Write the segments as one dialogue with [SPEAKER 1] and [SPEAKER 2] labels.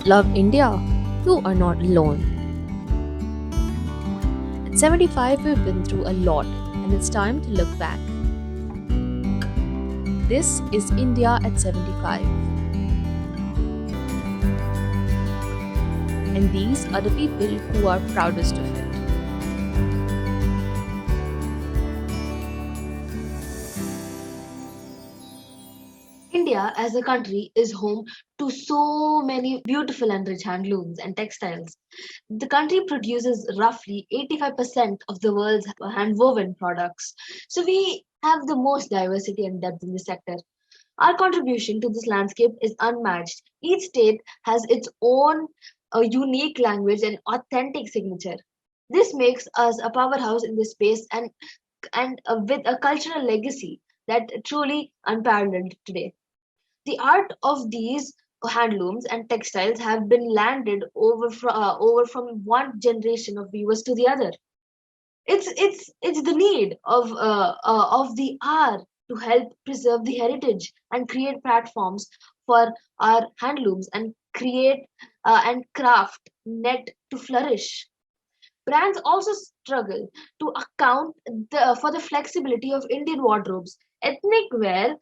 [SPEAKER 1] Love India? You are not alone. At 75, we've been through a lot, and it's time to look back. This is India at 75, and these are the people who are proudest of it.
[SPEAKER 2] India as a country is home to so many beautiful and rich handlooms and textiles. The country produces roughly 85% of the world's handwoven products. So we have the most diversity and depth in the sector. Our contribution to this landscape is unmatched. Each state has its own unique language and authentic signature. This makes us a powerhouse in this space and with a cultural legacy that truly unparalleled today. The art of these handlooms and textiles have been landed over from one generation of viewers to the other. It's the need of the hour to help preserve the heritage and create platforms for our handlooms and create and craft net to flourish. Brands also struggle to account for the flexibility of Indian wardrobes. Ethnic wear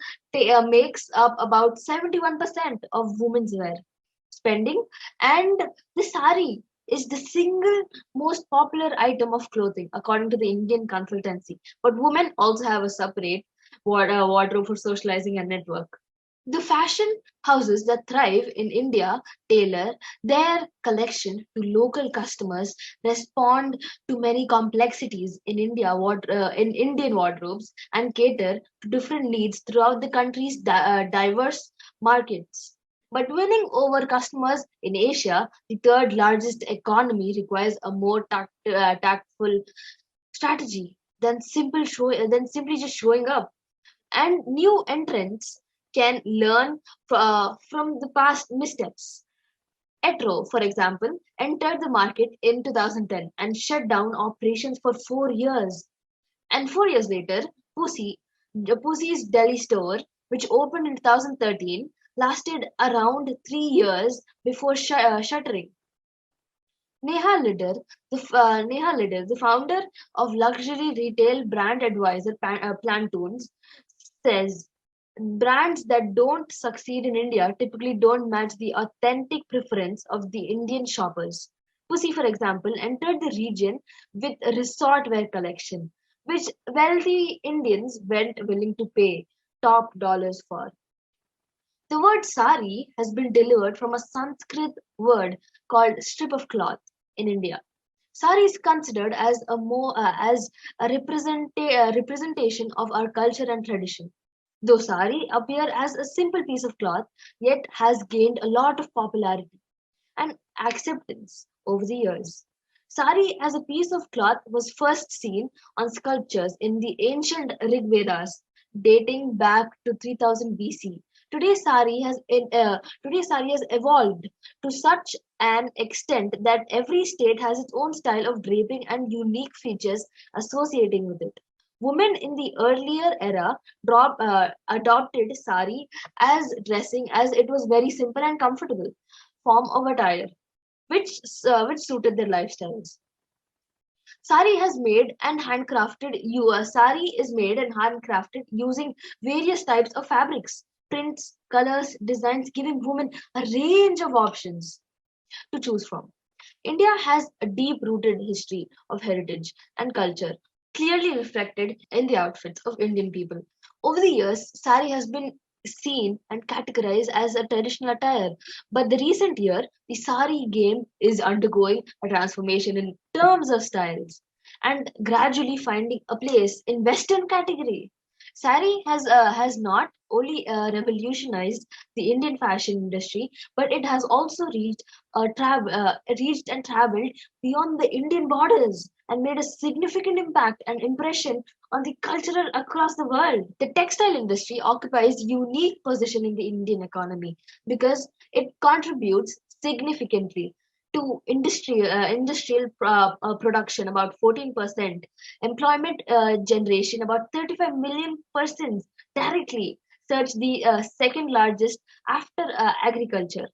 [SPEAKER 2] makes up about 71% of women's wear spending, and the sari is the single most popular item of clothing according to the Indian consultancy. But women also have a separate wardrobe for socializing and network. The fashion houses that thrive in India tailor their collection to local customers, respond to many complexities in in Indian wardrobes, and cater to different needs throughout the country's diverse markets. But winning over customers in Asia, the third largest economy, requires a more tactful strategy than simply just showing up, and new entrants can learn from the past missteps. Etro, for example, entered the market in 2010 and shut down operations for 4 years. And 4 years later, Pussy's Delhi store, which opened in 2013, lasted around 3 years before shuttering. Neha Lider, the founder of luxury retail brand advisor Plantoons, says brands that don't succeed in India typically don't match the authentic preference of the Indian shoppers. Pussy, for example, entered the region with a resort wear collection, which wealthy Indians weren't willing to pay top dollars for. The word sari has been delivered from a Sanskrit word called strip of cloth in India. Sari is considered as a representation of our culture and tradition. Though sari appear as a simple piece of cloth, yet has gained a lot of popularity and acceptance over the years. Sari as a piece of cloth was first seen on sculptures in the ancient Rig Vedas dating back to 3000 BC. Today sari has evolved to such an extent that every state has its own style of draping and unique features associating with it. Women in the earlier era adopted sari as dressing as it was very simple and comfortable form of attire, which suited their lifestyles. Sari is made and handcrafted using various types of fabrics, prints, colors, designs, giving women a range of options to choose from. India has a deep rooted history of heritage and culture, clearly reflected in the outfits of Indian people. Over the years, sari has been seen and categorized as a traditional attire, but the recent year, the sari game is undergoing a transformation in terms of styles and gradually finding a place in Western category. Sari has not only revolutionized the Indian fashion industry, but it has also reached and traveled beyond the Indian borders and made a significant impact and impression on the cultural across the world. The textile industry occupies unique position in the Indian economy because it contributes significantly to industrial production about 14%, employment generation about 35 million persons directly, such the second largest after agriculture,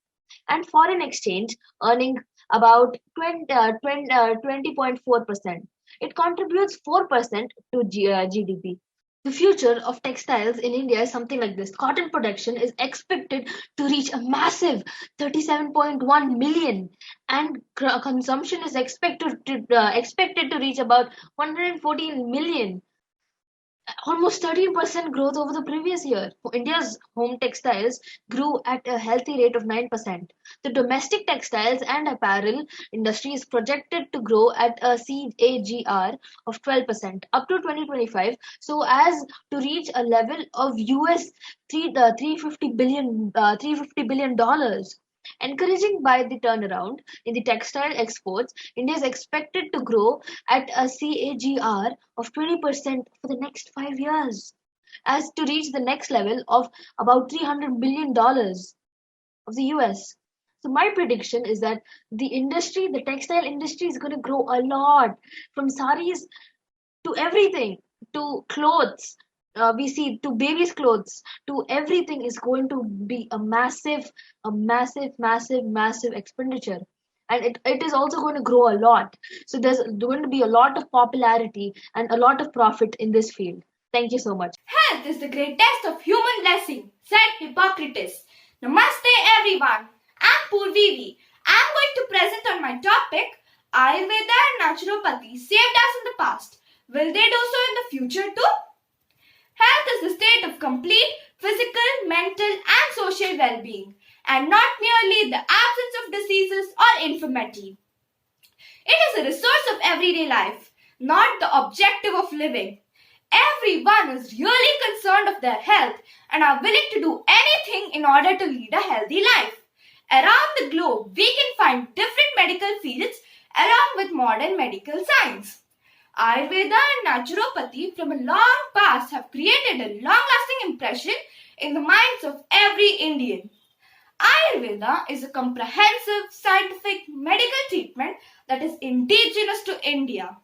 [SPEAKER 2] and foreign exchange earning about 20.4%. It contributes 4% to GDP. The future of textiles in India is something like this. Cotton production is expected to reach a massive 37.1 million, and consumption is expected to reach about 114 million, almost 13% growth over the previous year. India's home textiles grew at a healthy rate of 9%. The domestic textiles and apparel industry is projected to grow at a CAGR of 12% up to 2025, so as to reach a level of US 350 billion dollars. Encouraging by the turnaround in the textile exports, India is expected to grow at a CAGR of 20% for the next 5 years, as to reach the next level of about $300 billion of the US. So my prediction is that the textile industry is going to grow a lot, from saris to everything, to clothes. We see to babies' clothes, to everything is going to be a massive expenditure. And it is also going to grow a lot. So there's going to be a lot of popularity and a lot of profit in this field. Thank you so much.
[SPEAKER 3] Health is the greatest of human blessing, said Hippocrates. Namaste everyone. I'm Purvivi. I'm going to present on my topic, Ayurveda and Naturopathy saved us in the past. Will they do so in the future too? Health is the state of complete physical, mental and social well-being, and not merely the absence of diseases or infirmity. It is a resource of everyday life, not the objective of living. Everyone is really concerned of their health and are willing to do anything in order to lead a healthy life. Around the globe, we can find different medical fields along with modern medical science. Ayurveda and Naturopathy from a long past have created a long-lasting impression in the minds of every Indian. Ayurveda is a comprehensive scientific medical treatment that is indigenous to India.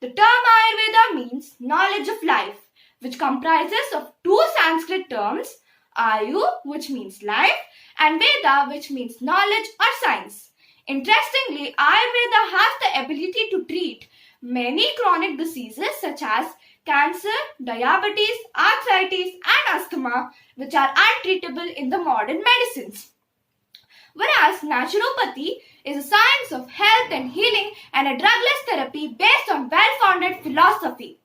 [SPEAKER 3] The term Ayurveda means knowledge of life, which comprises of two Sanskrit terms, Ayu, which means life, and Veda, which means knowledge or science. Interestingly, Ayurveda has the ability to treat many chronic diseases such as cancer, diabetes, arthritis, and asthma, which are untreatable in the modern medicines. Whereas naturopathy is a science of health and healing and a drugless therapy based on well-founded philosophy.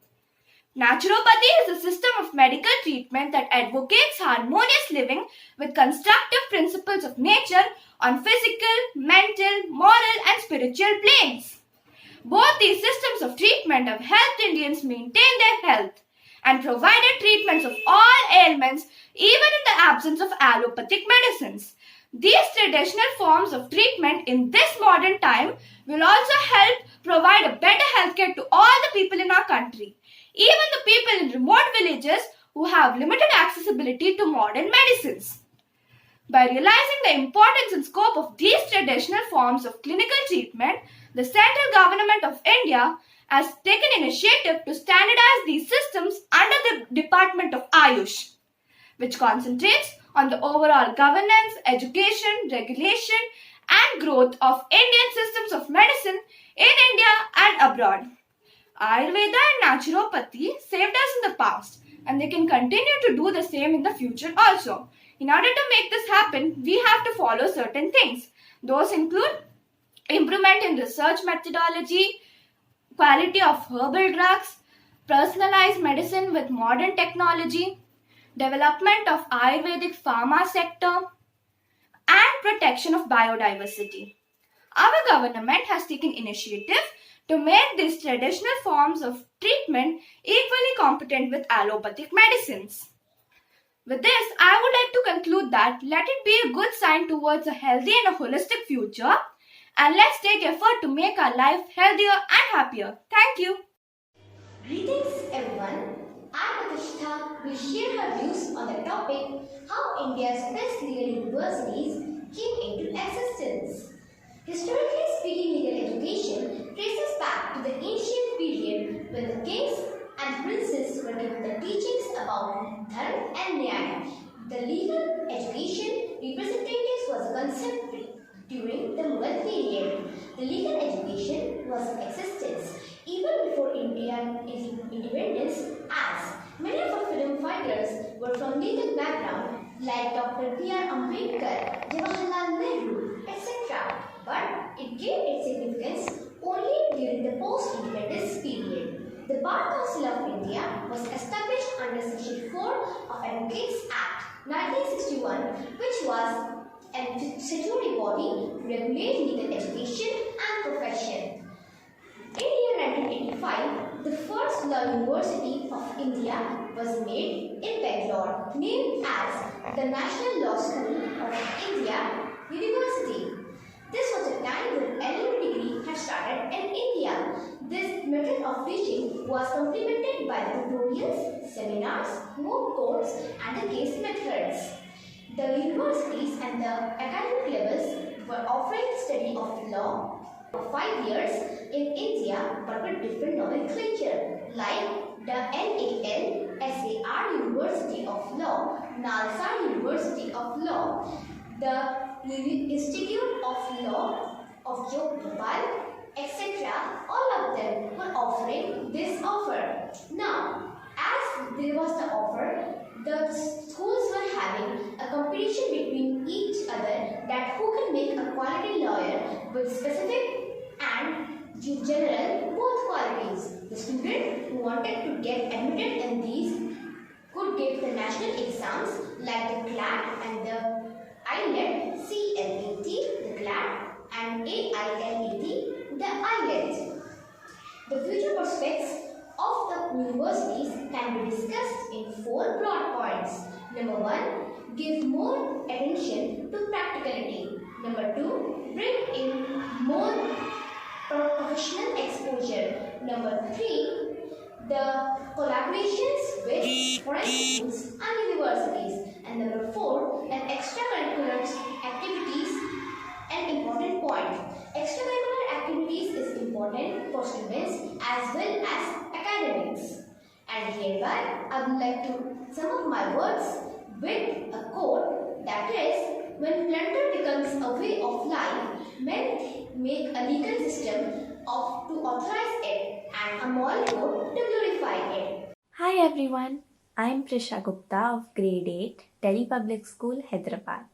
[SPEAKER 3] Naturopathy is a system of medical treatment that advocates harmonious living with constructive principles of nature on physical, mental, moral, and spiritual planes. Both these systems of treatment have helped Indians maintain their health and provided treatments of all ailments even in the absence of allopathic medicines. These traditional forms of treatment in this modern time will also help provide a better healthcare to all the people in our country, even the people in remote villages who have limited accessibility to modern medicines. By realizing the importance and scope of these traditional forms of clinical treatment, the central government of India has taken initiative to standardize these systems under the Department of Ayush, which concentrates on the overall governance, education, regulation, and growth of Indian systems of medicine in India and abroad. Ayurveda and Naturopathy saved us in the past, and they can continue to do the same in the future also. In order to make this happen, we have to follow certain things. Those include improvement in research methodology, quality of herbal drugs, personalized medicine with modern technology, development of Ayurvedic pharma sector, and protection of biodiversity. Our government has taken initiative to make these traditional forms of treatment equally competent with allopathic medicines. With this, I would like to conclude that let it be a good sign towards a healthy and a holistic future, and let's take effort to make our life healthier and happier. Thank you.
[SPEAKER 4] Greetings everyone. I'm Akishita will share her views on the topic how India's best legal universities came into existence. Historically speaking, legal education traces back to the ancient period when the kings and princes were given the teachings about dharma and nyaya. The legal education representatives was a concept During the Mughal period, the legal education was in existence even before Indian independence, as many of our freedom fighters were from legal background like Dr. B.R. Ambedkar, Jawaharlal Nehru, etc. But it gained its significance only during the post-independence period. The Bar Council of India was established under Section 4 of Advocates Act 1961, which was a statutory body to regulate legal education and profession. In year 1985, the first Law University of India was made in Bangalore, named as the National Law School of India University. This was a time when LLB degree had started in India. This method of teaching was complemented by the tutorials, seminars, mock courts, and the case methods. The universities and the academic levels were offering the study of law for 5 years in India but with different nomenclature like the NAL, SAR University of Law, Nalsar University of Law, the Institute of Law of Jogdapal, etc. All of them were offering this offer. Now, as there was the offer, the schools were having a competition between each other that who can make a quality lawyer with specific and general both qualities. The student who wanted to get admitted in these could get the national exams like the CLAT and the IELT, CLAT, the CLAT and AILET, the IELT. The future prospects of the universities can be discussed in 4 broad points. Number 1, give more attention to practicality. Number 2, bring in more professional exposure. Number 3, the collaborations with foreign schools and universities. And number 4, an extracurricular activities, an important point. Extracurricular activities is important for students as well as academics. And hereby, I would like to sum up my words with a quote that is, when plunder becomes a way of life, men make a legal system to authorize it and a moral code to glorify it.
[SPEAKER 5] Hi everyone, I am Prisha Gupta of Grade 8, Delhi Public School, Hyderabad.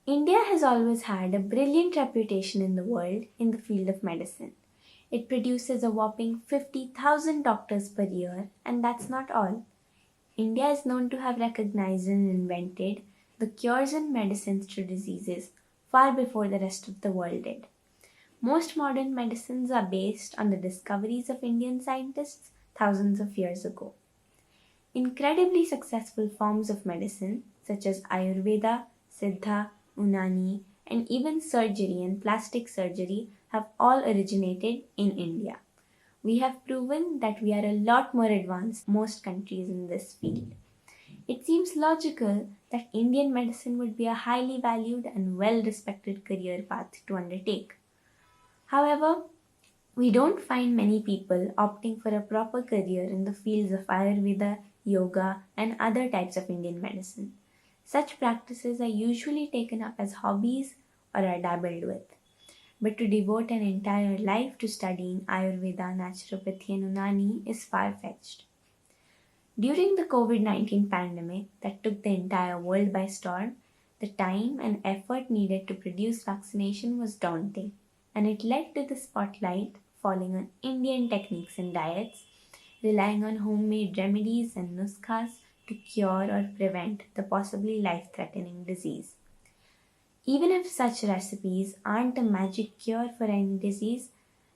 [SPEAKER 5] India has always had a brilliant reputation in the world in the field of medicine. It produces a whopping 50,000 doctors per year, and that's not all. India is known to have recognized and invented the cures and medicines to diseases far before the rest of the world did. Most modern medicines are based on the discoveries of Indian scientists thousands of years ago. Incredibly successful forms of medicine such as Ayurveda, Siddha, Unani, and even surgery and plastic surgery have all originated in India. We have proven that we are a lot more advanced than most countries in this field. It seems logical that Indian medicine would be a highly valued and well-respected career path to undertake. However, we don't find many people opting for a proper career in the fields of Ayurveda, yoga, and other types of Indian medicine. Such practices are usually taken up as hobbies or are dabbled with. But to devote an entire life to studying Ayurveda, Naturopathy, and Unani is far-fetched. During the COVID-19 pandemic that took the entire world by storm, the time and effort needed to produce vaccination was daunting, and it led to the spotlight falling on Indian techniques and diets, relying on homemade remedies and nuskhas to cure or prevent the possibly life-threatening disease. Even if such recipes aren't a magic cure for any disease,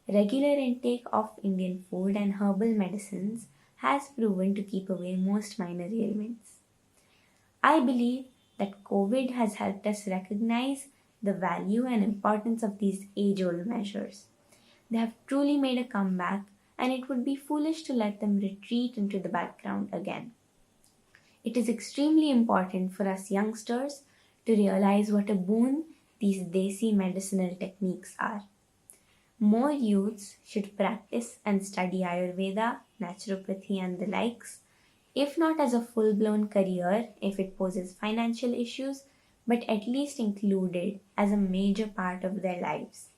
[SPEAKER 5] regular intake of Indian food and herbal medicines has proven to keep away most minor ailments. I believe that COVID has helped us recognize the value and importance of these age-old measures. They have truly made a comeback, and it would be foolish to let them retreat into the background again. It is extremely important for us youngsters to realize what a boon these desi medicinal techniques are. More youths should practice and study Ayurveda, Naturopathy and the likes, if not as a full-blown career if it poses financial issues, but at least included as a major part of their lives.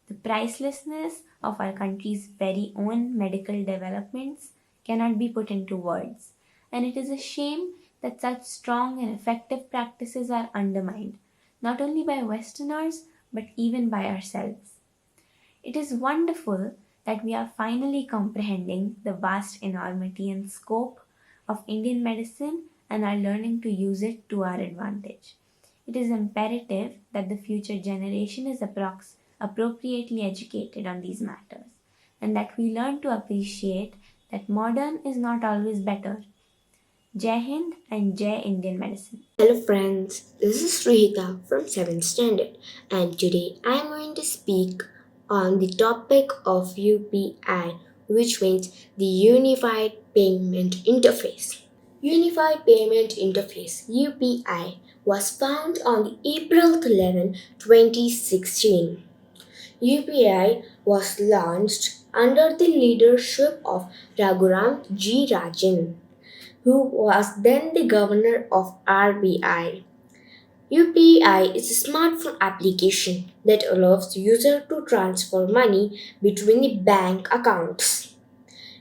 [SPEAKER 5] The pricelessness of our country's very own medical developments cannot be put into words, and it is a shame that such strong and effective practices are undermined, not only by Westerners but even by ourselves. It is wonderful that we are finally comprehending the vast enormity and scope of Indian medicine and are learning to use it to our advantage. It is imperative that the future generation is appropriately educated on these matters and that we learn to appreciate that modern is not always better. Jai Hind and Jai Indian Medicine.
[SPEAKER 6] Hello friends, this is Srihita from 7th Standard and today I am going to speak on the topic of UPI, which means the Unified Payment Interface. Unified Payment Interface UPI was found on April 11, 2016. UPI was launched under the leadership of Raghuram G. Rajan, who was then the governor of RBI. UPI is a smartphone application that allows user to transfer money between the bank accounts.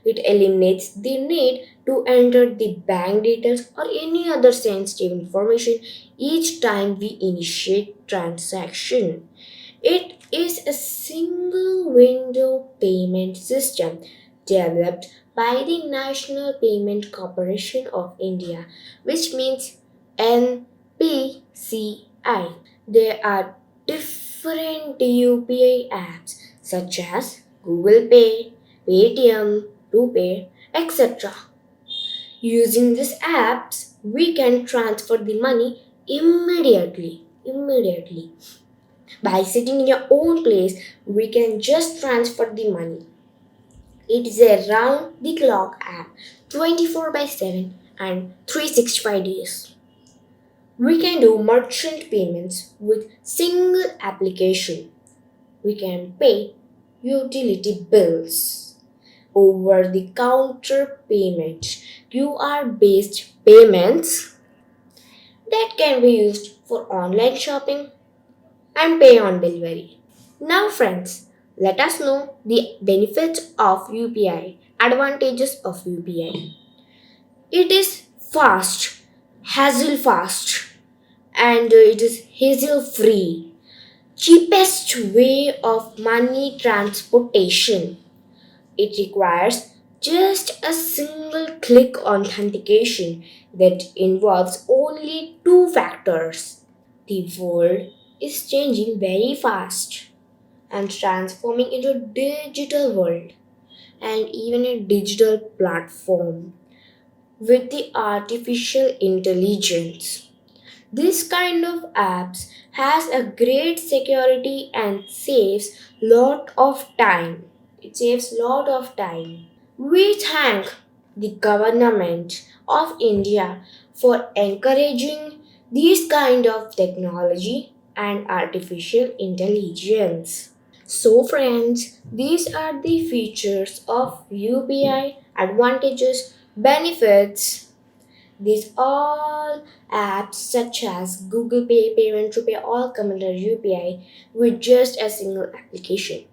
[SPEAKER 6] It eliminates the need to enter the bank details or any other sensitive information each time we initiate transaction. It is a single window payment system developed by the National Payment Corporation of India, which means NPCI. There are different UPI apps such as Google Pay, Paytm, RuPay, etc. Using these apps, we can transfer the money immediately. By sitting in your own place, we can just transfer the money. It is a round the clock app 24 by 7 and 365 days. We can do merchant payments with single application. We can pay utility bills, over the counter payments, QR based payments that can be used for online shopping and pay on delivery. Now, friends, let us know the benefits of UPI, advantages of UPI. It is fast, hassle fast, and it is hassle free. Cheapest way of money transportation. It requires just a single click authentication that involves only two factors. The world is changing very fast and transforming into a digital world and even a digital platform with the artificial intelligence. This kind of apps has a great security and saves lot of time. It saves lot of time. We thank the government of India for encouraging these kind of technology and artificial intelligence. So friends, these are the features of UPI, advantages, benefits. These all apps such as Google Pay, Payment to Pay all come under UPI with just a single application.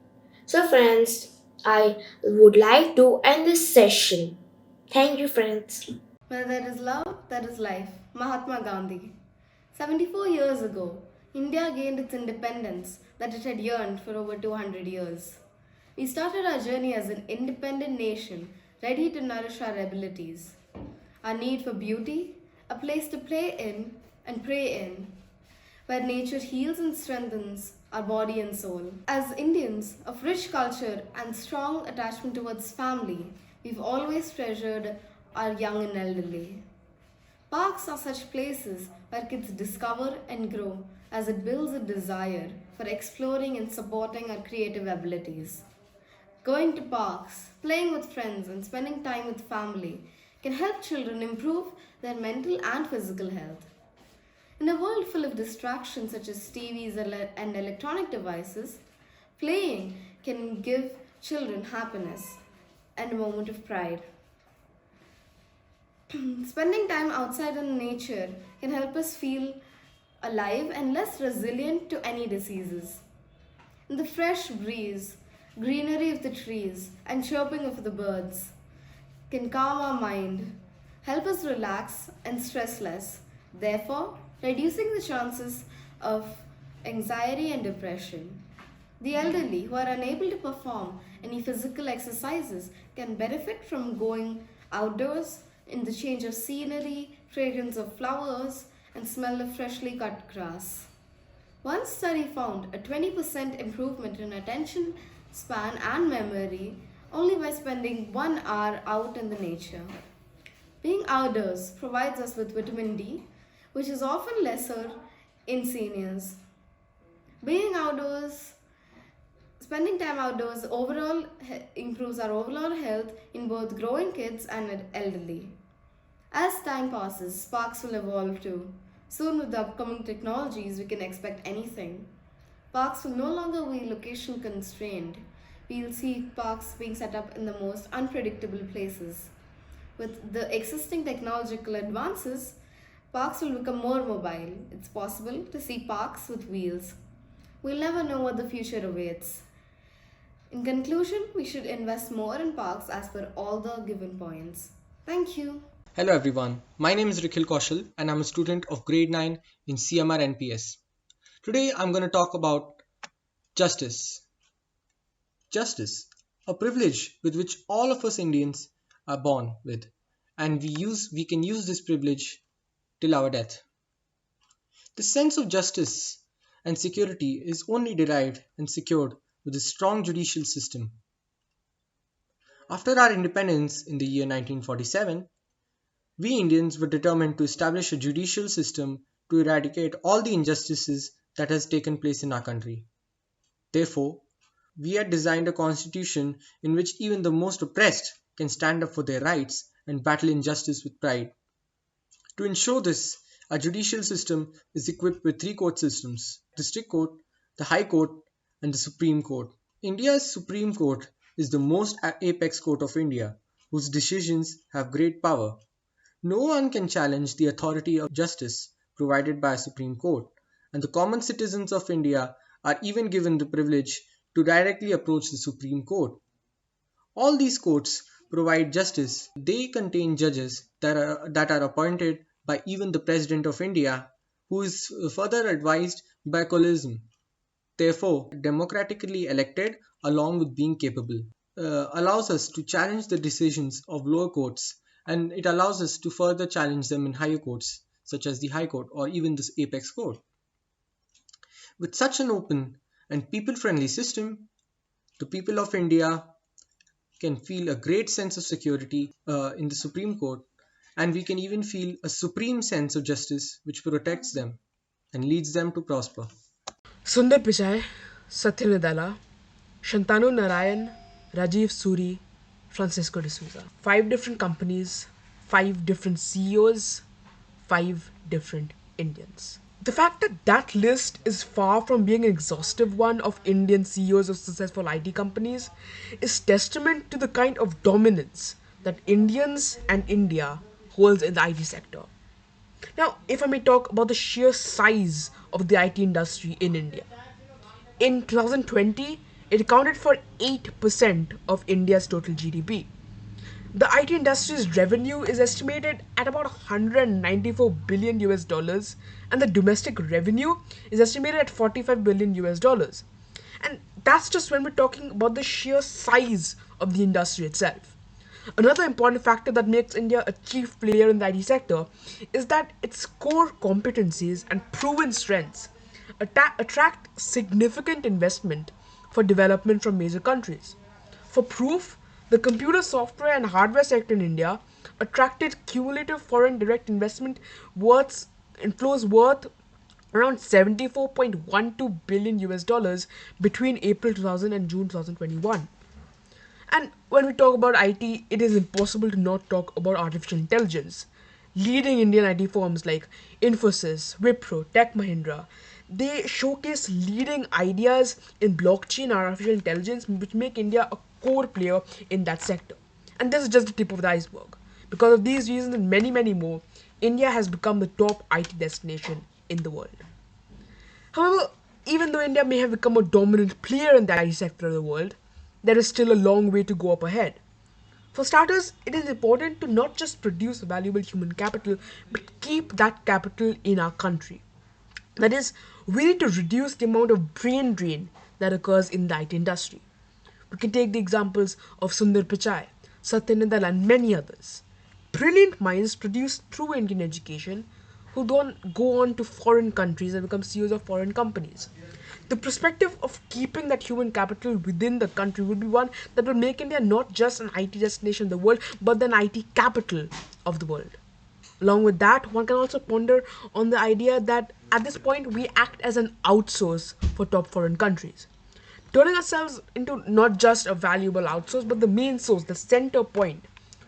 [SPEAKER 6] So friends, I would like to end this session. Thank you friends.
[SPEAKER 7] Where there is love, there is life. Mahatma Gandhi. 74 years ago, India gained its independence that it had yearned for over 200 years. We started our journey as an independent nation, ready to nourish our abilities. Our need for beauty, a place to play in and pray in, where nature heals and strengthens our body and soul. As Indians of rich culture and strong attachment towards family, we've always treasured our young and elderly. Parks are such places where kids discover and grow as it builds a desire for exploring and supporting our creative abilities. Going to parks, playing with friends and spending time with family can help children improve their mental and physical health. In a world full of distractions such as TVs and electronic devices, playing can give children happiness and a moment of pride. Spending time outside in nature can help us feel alive and less resilient to any diseases. In the fresh breeze, greenery of the trees, and chirping of the birds can calm our mind, help us relax and stress less, therefore reducing the chances of anxiety and depression. The elderly who are unable to perform any physical exercises can benefit from going outdoors in the change of scenery, fragrance of flowers, and smell of freshly cut grass. One study found a 20% improvement in attention span and memory only by spending 1 hour out in the nature. Being outdoors provides us with vitamin D, which is often lesser in seniors. Being outdoors, spending time outdoors overall improves our overall health in both growing kids and elderly. As time passes, parks will evolve too. Soon, with the upcoming technologies, we can expect anything. Parks will no longer be location constrained. We'll see parks being set up in the most unpredictable places. With the existing technological advances, parks will become more mobile. It's possible to see parks with wheels. We'll never know what the future awaits. In conclusion, we should invest more in parks as per all the given points. Thank you.
[SPEAKER 8] Hello everyone, my name is Rikhil Kaushal and I'm a student of grade 9 in CMR NPS. Today I'm going to talk about justice. Justice, a privilege with which all of us Indians are born with, and we can use this privilege till our death. The sense of justice and security is only derived and secured with a strong judicial system. After our independence in the year 1947, we Indians were determined to establish a judicial system to eradicate all the injustices that has taken place in our country. Therefore, we had designed a constitution in which even the most oppressed can stand up for their rights and battle injustice with pride. To ensure this, our judicial system is equipped with 3 court systems: District Court, the High Court, and the Supreme Court. India's Supreme Court is the most apex court of India, whose decisions have great power. No one can challenge the authority of justice provided by a Supreme Court, and the common citizens of India are even given the privilege to directly approach the Supreme Court. All these courts provide justice. They contain judges that are appointed by even the President of India, who is further advised by collegium. Therefore, democratically elected along with being capable, allows us to challenge the decisions of lower courts, and it allows us to further challenge them in higher courts, such as the High Court or even this apex court. With such an open and people-friendly system, the people of India can feel a great sense of security in the Supreme Court, and we can even feel a supreme sense of justice which protects them and leads them to prosper.
[SPEAKER 9] Sundar Pichai, Satya Nadella, Shantanu Narayan, Rajiv Suri, Francisco D'Souza. 5 different companies, 5 different CEOs, 5 different Indians. The fact that that list is far from being an exhaustive one of Indian CEOs of successful IT companies is testament to the kind of dominance that Indians and India holds in the IT sector. Now, if I may talk about the sheer size of the IT industry in India. In 2020, it accounted for 8% of India's total GDP. The IT industry's revenue is estimated at about 194 billion US dollars, and the domestic revenue is estimated at 45 billion US dollars. And that's just when we're talking about the sheer size of the industry itself. Another important factor that makes India a chief player in the IT sector is that its core competencies and proven strengths attract significant investment for development from major countries. For proof, the computer software and hardware sector in India attracted cumulative foreign direct investment inflows worth around 74.12 billion US dollars between April 2000 and June 2021. And when we talk about IT, it is impossible to not talk about artificial intelligence. Leading Indian IT firms like Infosys, Wipro, Tech Mahindra, they showcase leading ideas in blockchain and artificial intelligence, which make India a core player in that sector. And this is just the tip of the iceberg. Because of these reasons and many, many more, India has become the top IT destination in the world. However, even though India may have become a dominant player in the IT sector of the world, there is still a long way to go up ahead. For starters, it is important to not just produce valuable human capital, but keep that capital in our country. That is, we need to reduce the amount of brain drain that occurs in the IT industry. We can take the examples of Sundar Pichai, Satya Nadella, and many others. Brilliant minds produced through Indian education who don't go on to foreign countries and become CEOs of foreign companies. The perspective of keeping that human capital within the country would be one that will make India not just an IT destination in the world, but an IT capital of the world. Along with that, one can also ponder on the idea that at this point we act as an outsource for top foreign countries, turning ourselves into not just a valuable outsource but the main source, the center point,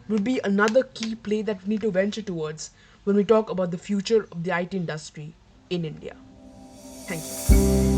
[SPEAKER 9] will be another key play that we need to venture towards when we talk about the future of the IT industry in India. Thank you.